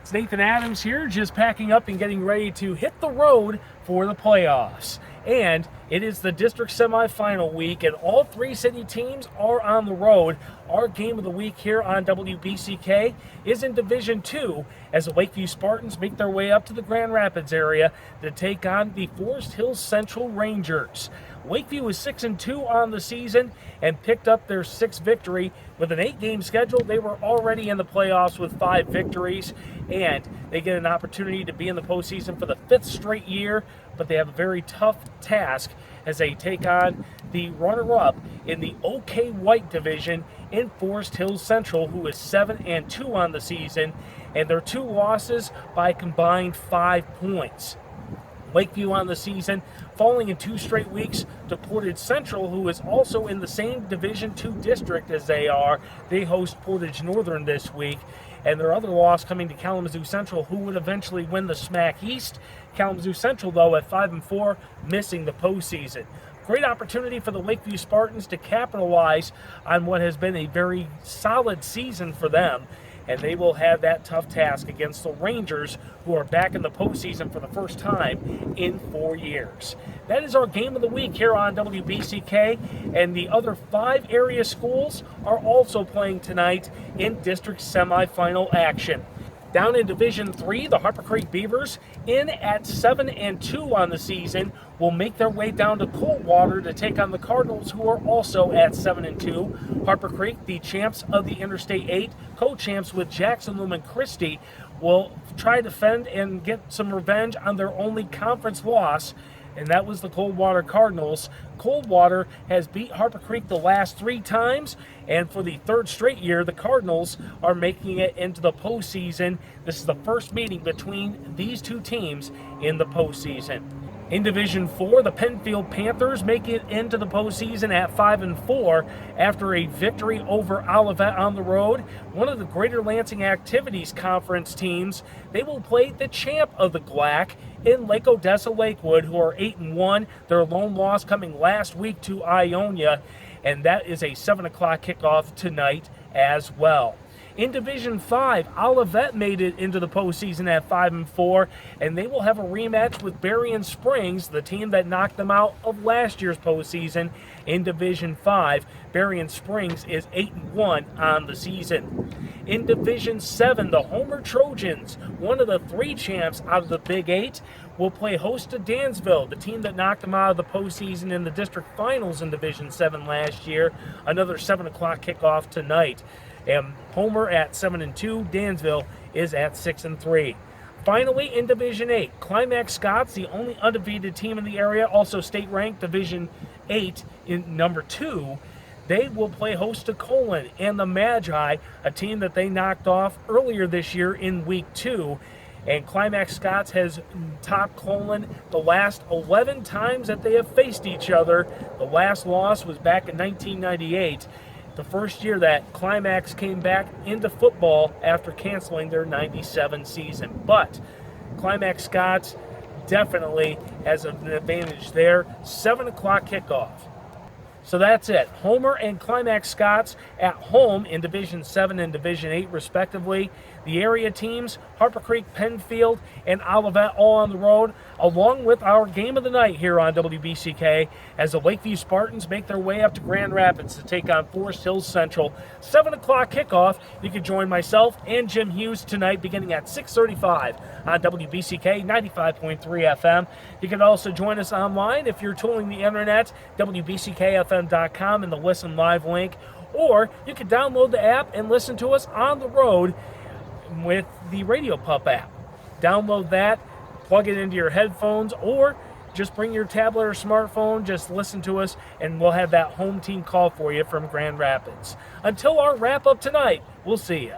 It's Nathan Adams here, just packing up and getting ready to hit the road for the playoffs. And it is the district semifinal week, and all three city teams are on the road. Our game of the week here on WBCK is in Division 2 as the Lakeview Spartans make their way up to the Grand Rapids area to take on the Forest Hills Central Rangers. Lakeview is 6-2 on the season and picked up their 6th victory. With an 8-game schedule, they were already in the playoffs with 5 victories, and they get an opportunity to be in the postseason for the 5th straight year, but they have a very tough task as they take on the runner-up in the OK White division in Forest Hills Central, who is 7-2 on the season, and their 2 losses by combined 5 points. Lakeview on the season, falling in 2 straight weeks to Portage Central, who is also in the same Division 2 district as they are. They host Portage Northern this week, and their other loss coming to Kalamazoo Central, who would eventually win the SMAC East. Kalamazoo Central, though, at 5-4, missing the postseason. Great opportunity for the Lakeview Spartans to capitalize on what has been a very solid season for them, and they will have that tough task against the Rangers, who are back in the postseason for the first time in 4 years. That is our game of the week here on WBCK, and the other 5 area schools are also playing tonight in district semifinal action. Down in Division 3, the Harper Creek Beavers, in at 7-2 on the season, will make their way down to Coldwater to take on the Cardinals, who are also at 7-2. Harper Creek, the champs of the Interstate 8, co-champs with Jackson Lumen Christie, will try to defend and get some revenge on their only conference loss, and that was the Coldwater Cardinals. Coldwater has beat Harper Creek the last 3 times, and for the 3rd straight year, the Cardinals are making it into the postseason. This is the first meeting between these 2 teams in the postseason. In Division 4, the Penfield Panthers make it into the postseason at 5-4 after a victory over Olivet on the road. One of the Greater Lansing Activities Conference teams, they will play the champ of the GLAC in Lake Odessa Lakewood, who are 8-1. Their lone loss coming last week to Ionia, and that is a 7 o'clock kickoff tonight as well. In Division 5, Olivet made it into the postseason at 5-4, and they will have a rematch with Berrien Springs, the team that knocked them out of last year's postseason in Division 5. Berrien Springs is 8-1 on the season. In Division 7, the Homer Trojans, one of the 3 champs out of the Big 8, will play host to Dansville, the team that knocked them out of the postseason in the district finals in Division 7 last year. Another 7 o'clock kickoff tonight. And Homer at 7-2, Dansville is at 6-3. Finally, in Division 8, Climax-Scotts, the only undefeated team in the area, also state-ranked Division 8 in number 2, they will play host to Colon and the Magi, a team that they knocked off earlier this year in Week 2. And Climax-Scotts has topped Colon the last 11 times that they have faced each other. The last loss was back in 1998. The first year that Climax came back into football after canceling their 97 season. But Climax-Scotts definitely has an advantage there. 7 o'clock kickoff. So that's it. Homer and Climax-Scotts at home in Division 7 and Division 8 respectively. The area teams, Harper Creek, Penfield, and Olivet all on the road, along with our game of the night here on WBCK as the Lakeview Spartans make their way up to Grand Rapids to take on Forest Hills Central. 7 o'clock kickoff. You can join myself and Jim Hughes tonight beginning at 6:35 on WBCK 95.3 FM. You can also join us online if you're tooling the internet, WBCKFM.com and the Listen Live link, or you can download the app and listen to us on the road with the Radio Pup app. Download that, plug it into your headphones, or just bring your tablet or smartphone, just listen to us, and we'll have that home team call for you from Grand Rapids. Until our wrap-up tonight, we'll see you.